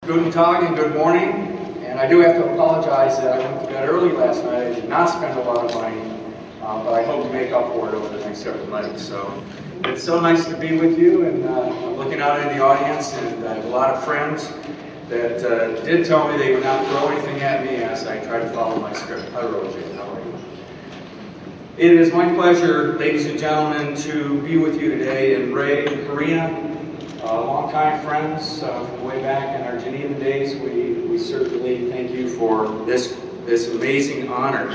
Guten Tag and good morning. And I do have to apologize that I went to bed early last night. I did not spend a lot of money, but I hope to make up for it over the next several nights. So it's so nice to be with you, and I'm looking out in the audience, and I have a lot of friends that did tell me they would not throw anything at me as I try to follow my script. Hi, Roger. How are you? It is my pleasure, ladies and gentlemen, to be with you today. And Ray and Karina, longtime friends from way back in our Geneva days, we certainly thank you for this amazing honor.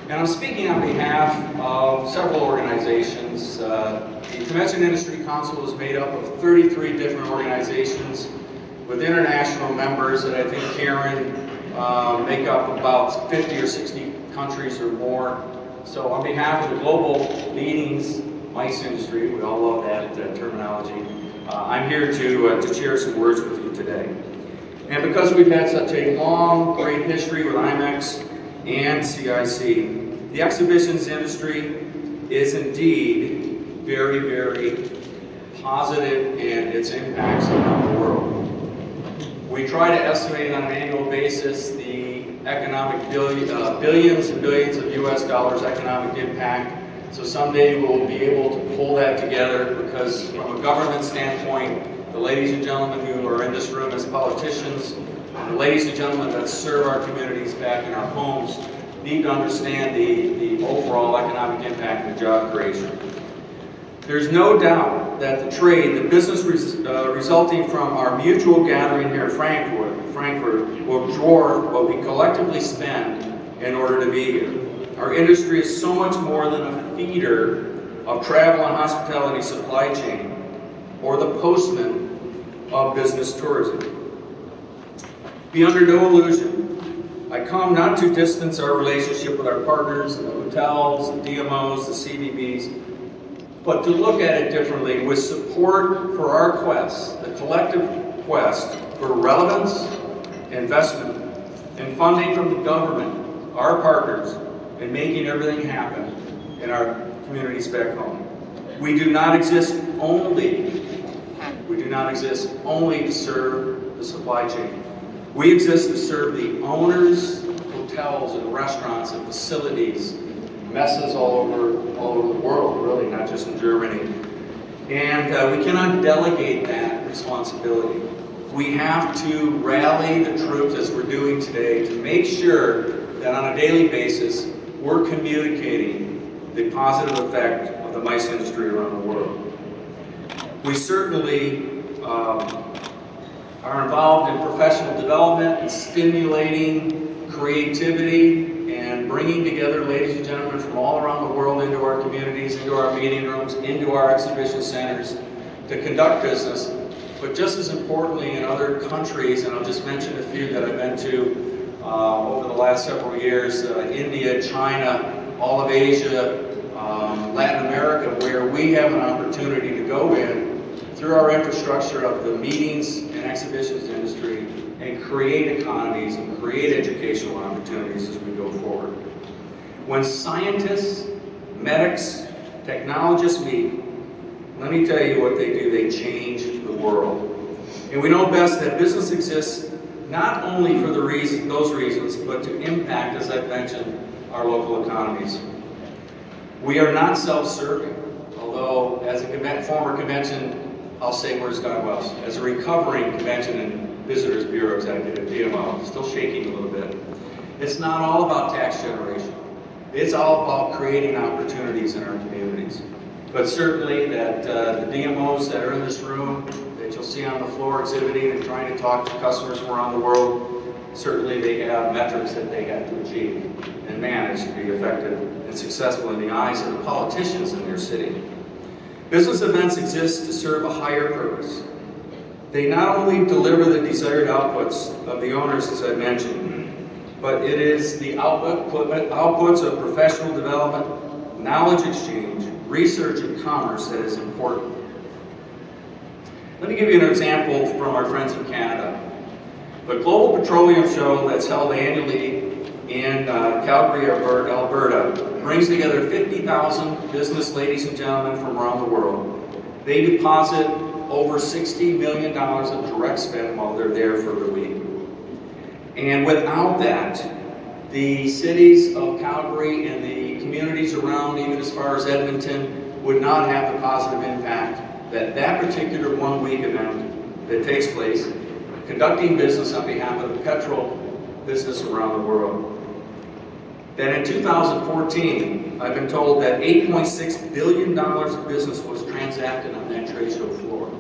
And I'm speaking on behalf of several organizations. The Convention Industry Council is made up of 33 different organizations with international members that I think, Karen, make up about 50 or 60 countries or more. So on behalf of the global meetings, MICE industry, we all love that terminology, I'm here to share some words with you today. And because we've had such a long, great history with IMEX and CIC, the exhibitions industry is indeed very, very positive in its impacts around the world. We try to estimate on an annual basis the economic billions and billions of US dollars economic impact. So someday we'll be able to pull that together, because from a government standpoint, the ladies and gentlemen who are in this room as politicians, and the ladies and gentlemen that serve our communities back in our homes, need to understand the overall economic impact and job creation. There's no doubt that the trade, the business resulting from our mutual gathering here in Frankfurt will dwarf what we collectively spend in order to be here. Our industry is so much more than a feeder of travel and hospitality supply chain, or the postman of business tourism. Be under no illusion, I come not to distance our relationship with our partners, the hotels, the DMOs, the CVBs, but to look at it differently with support for our quest, the collective quest for relevance, investment, and funding from the government, our partners, in making everything happen in our communities back home. We do not exist only to serve the supply chain. We exist to serve the owners, hotels and restaurants and facilities, messes all over the world, really, not just in Germany. And we cannot delegate that responsibility. We have to rally the troops, as we're doing today, to make sure that on a daily basis we're communicating the positive effect of the MICE industry around the world. We certainly are involved in professional development and stimulating creativity and bringing together ladies and gentlemen from all around the world into our communities, into our meeting rooms, into our exhibition centers to conduct business. But just as importantly, in other countries, and I'll just mention a few that I've been to over the last several years, India, China, all of Asia, Latin America, where we have an opportunity to go in through our infrastructure of the meetings and exhibitions industry and create economies and create educational opportunities as we go forward. When scientists, medics, technologists meet, let me tell you what they do. They change the world. And we know best that business exists not only for those reasons, but to impact, as I've mentioned, our local economies. We are not self-serving, although as a former convention, I'll say where's God Wells, as a recovering convention and visitors bureau executive, DMO, still shaking a little bit. It's not all about tax generation. It's all about creating opportunities in our communities. But certainly that the DMOs that are in this room, that you'll see on the floor exhibiting and trying to talk to customers from around the world, certainly they have metrics that they have to achieve and manage to be effective and successful in the eyes of the politicians in their city. Business events exist to serve a higher purpose. They not only deliver the desired outputs of the owners, as I mentioned, but it is the outputs of professional development, knowledge exchange, research, and commerce that is important. Let me give you an example from our friends in Canada. The Global Petroleum Show that's held annually in Calgary, Alberta, brings together 50,000 business ladies and gentlemen from around the world. They deposit over $60 million of direct spend while they're there for the week. And without that, the cities of Calgary and the communities around, even as far as Edmonton, would not have the positive impact that that particular one-week event that takes place, conducting business on behalf of the petrol business around the world. That in 2014, I've been told that $8.6 billion of business was transacted on that trade show floor.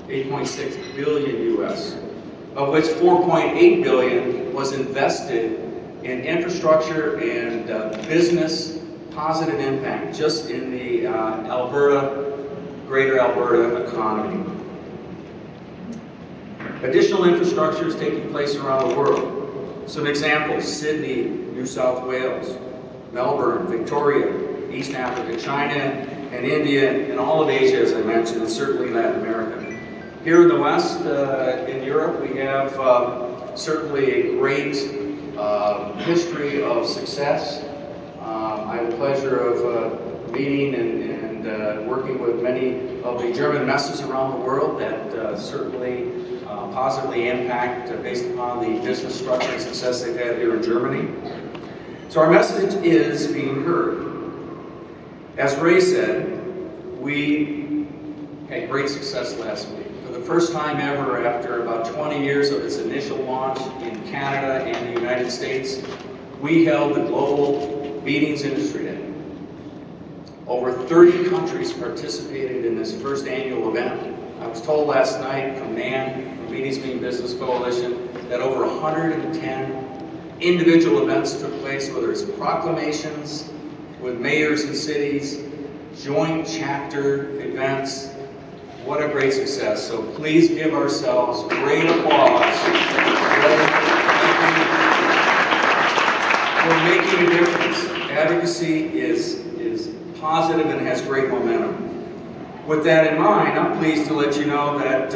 8.6 billion US, of which 4.8 billion was invested in infrastructure and business positive impact just in the greater Alberta economy. Additional infrastructure is taking place around the world. Some examples: Sydney, New South Wales, Melbourne, Victoria, East Africa, China, and India, and all of Asia, as I mentioned, and certainly Latin America. Here in the West, in Europe, we have certainly a great history of success. I had the pleasure of meeting and working with many of the German Messes around the world that certainly positively impact based upon the business structure and success they've had here in Germany. So our message is being heard. As Ray said, we had great success last week. For the first time ever, after about 20 years of its initial launch in Canada and the United States, we held the Global Meetings Industry Day. Over 30 countries participated in this first annual event. I was told last night from NAN, from Meetings Mean Business Coalition, that over 110 individual events took place, whether it's proclamations with mayors and cities, joint chapter events. What a great success. So please give ourselves great applause for making a difference. Advocacy is positive and has great momentum. With that in mind, I'm pleased to let you know that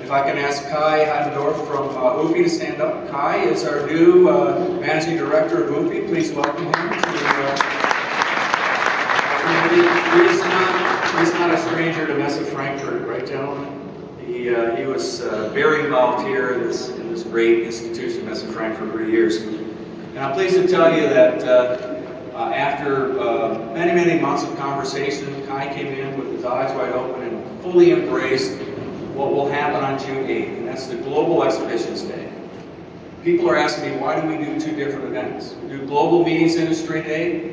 if I can ask Kai Heidendorf from UFI to stand up. Kai is our new Managing Director of UFI. Please welcome him to he's not a stranger to Messe Frankfurt, right, gentlemen? He was very involved here in this great institution, Messe Frankfurt, for years. And I'm pleased to tell you that after many, many months of conversation, Kai came in with his eyes wide open and fully embraced what will happen on June 8th, and that's the Global Exhibitions Day. People are asking me, why do we do two different events? We do Global Meetings Industry Day.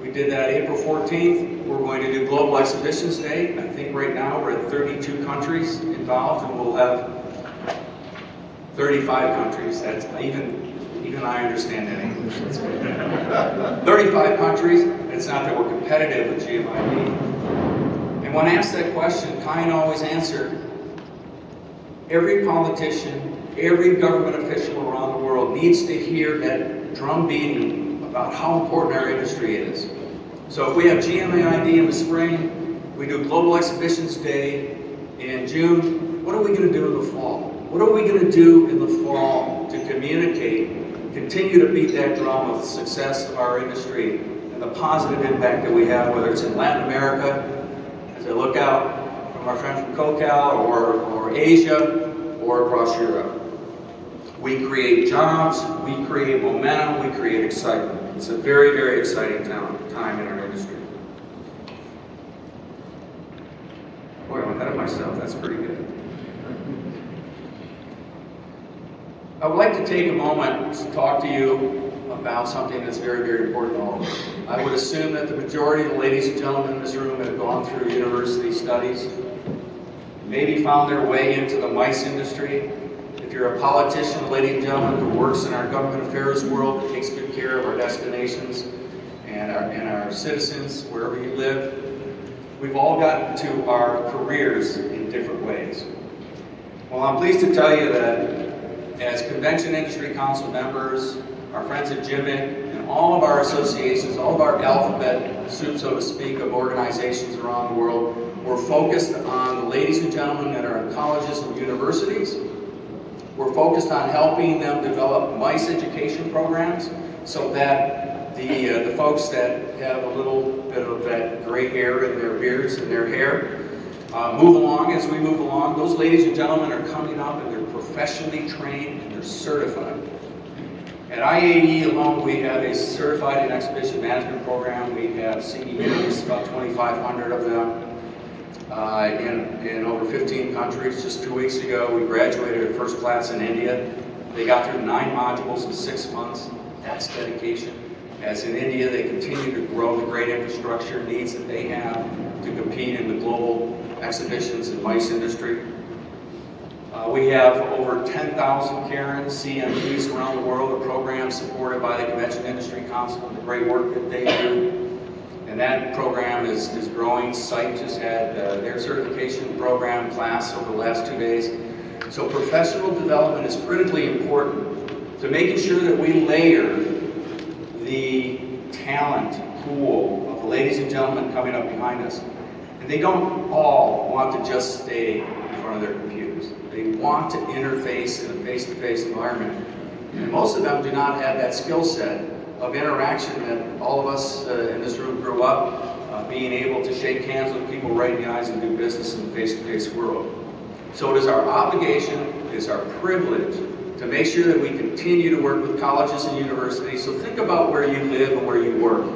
We did that April 14th. We're going to do Global Exhibitions Day. I think right now we're at 32 countries involved, and we'll have 35 countries. That's even I understand that English. That's good. 35 countries. It's not that we're competitive with GMIB. And when asked that question, Kai always answered, every politician, every government official around the world needs to hear that drum beating about how important our industry is. So if we have GMIB in the spring, we do Global Exhibitions Day in June, what are we going to do in the fall? What are we going to do in the fall to communicate, continue to beat that drum of the success of our industry and the positive impact that we have, whether it's in Latin America, as I look out from our friends from COCAL, or Asia, or across Europe. We create jobs, we create momentum, we create excitement. It's a very, very exciting time in our industry. Boy, I'm ahead of myself. That's pretty good. I would like to take a moment to talk to you about something that's very, very important to all of us. I would assume that the majority of the ladies and gentlemen in this room have gone through university studies, maybe found their way into the MICE industry. If you're a politician, ladies and gentlemen, who works in our government affairs world, that takes good care of our destinations and our citizens, wherever you live, we've all gotten to our careers in different ways. Well, I'm pleased to tell you that as Convention Industry Council members, our friends at GMIC, and all of our associations, all of our alphabet soup, so to speak, of organizations around the world, we're focused on the ladies and gentlemen that are in colleges and universities. We're focused on helping them develop MICE education programs so that the folks that have a little bit of that gray hair in their beards and their hair move along as we move along. Those ladies and gentlemen are coming up and they're professionally trained and they're certified. At IAE alone, we have a certified in exhibition management program. We have CEOs, about 2,500 of them, in over 15 countries. Just 2 weeks ago, we graduated at first class in India. They got through 9 modules in 6 months. That's dedication. As in India, they continue to grow the great infrastructure needs that they have to compete in the global exhibitions and MICE industry. We have over 10,000 Karens, CMPs around the world, a program supported by the Convention Industry Council and the great work that they do. And that program is growing. SITE just had their certification program class over the last 2 days. So professional development is critically important to making sure that we layer the talent pool of the ladies and gentlemen coming up behind us. And they don't all want to just stay in front of their computers. They want to interface in a face-to-face environment. And most of them do not have that skill set of interaction that all of us in this room grew up being able to shake hands with people right in the eyes and do business in the face-to-face world. So it is our obligation, it is our privilege to make sure that we continue to work with colleges and universities. So think about where you live and where you work.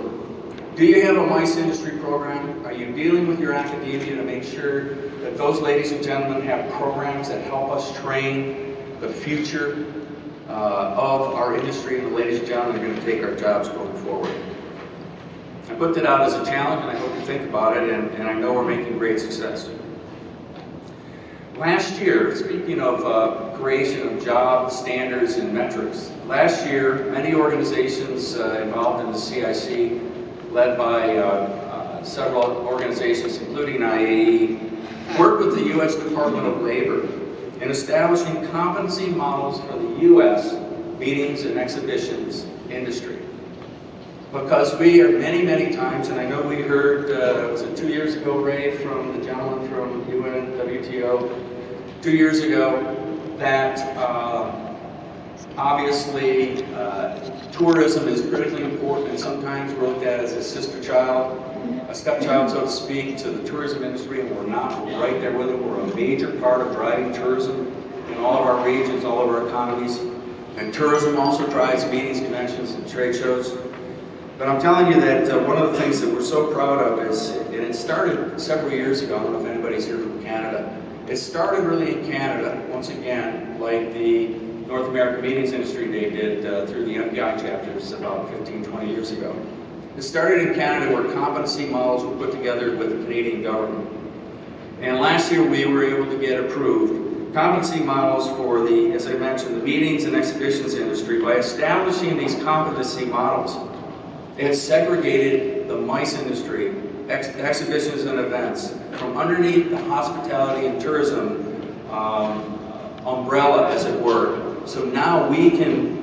Do you have a MICE industry program? Are you dealing with your academia to make sure that those ladies and gentlemen have programs that help us train the future of our industry, and the ladies and gentlemen are going to take our jobs going forward? I put that out as a challenge, and I hope you think about it, and I know we're making great success. Last year, speaking of creation of job standards and metrics, last year many organizations involved in the CIC, led by several organizations including IAE, worked with the U.S. Department of Labor in establishing competency models for the U.S. meetings and exhibitions industry. Because we are many times, and I know we heard, was it 2 years ago, Ray, from the gentleman from WTO, 2 years ago, that obviously tourism is critically important, and sometimes we're looked at as a sister child, a stepchild, so to speak, to the tourism industry, and we're not. We're right there with it. We're a major part of driving tourism in all of our regions, all of our economies. And tourism also drives meetings, conventions, and trade shows. But I'm telling you that one of the things that we're so proud of is, and it started several years ago, I don't know if anybody's here from Canada, it started really in Canada, once again, like the North American Meetings Industry Day did through the MPI chapters about 15, 20 years ago. It started in Canada where competency models were put together with the Canadian government. And last year we were able to get approved competency models for the, as I mentioned, the meetings and exhibitions industry. By establishing these competency models, it segregated the MICE industry, exhibitions and events, from underneath the hospitality and tourism umbrella, as it were. So now we can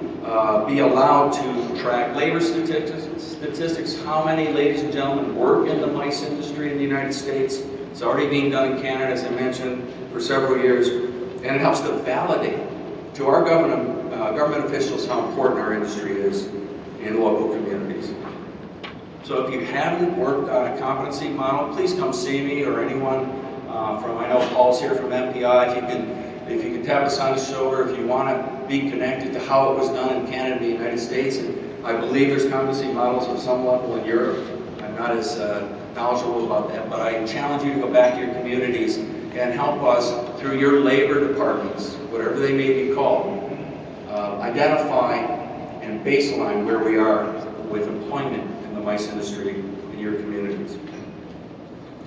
be allowed to track labor statistics, how many ladies and gentlemen work in the MICE industry in the United States. It's already being done in Canada, as I mentioned, for several years. And it helps to validate to our government officials how important our industry is in local communities. So if you haven't worked on a competency model, please come see me or anyone from, I know Paul's here from MPI, if you can tap us on the shoulder, if you want to be connected to how it was done in Canada and the United States. And I believe there's competency models of some level in Europe. I'm not as knowledgeable about that, but I challenge you to go back to your communities and help us through your labor departments, whatever they may be called, identify and baseline where we are with employment in the MICE industry in your communities.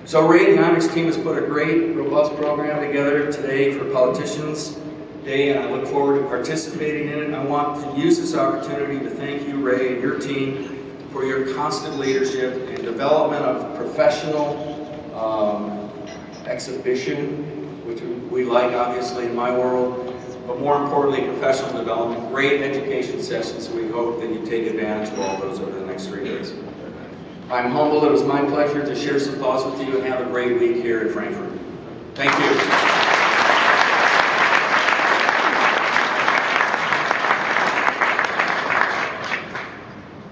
So Ray and the IMEX team has put a great, robust program together today for Politicians Day, and I look forward to participating in it. And I want to use this opportunity to thank you, Ray, and your team for your constant leadership and development of professional exhibition, which we like, obviously, in my world, but more importantly, professional development, great education sessions, so we hope that you take advantage of all those over the next 3 days. I'm humbled. It was my pleasure to share some thoughts with you, and have a great week here in Frankfurt. Thank you.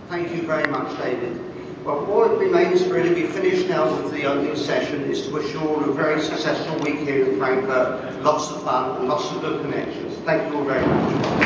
Thank you very much, David. Well, what remains really, we finished now with the opening session, is to wish you all a very successful week here in Frankfurt. Lots of fun and lots of good connections. Thank you all very much.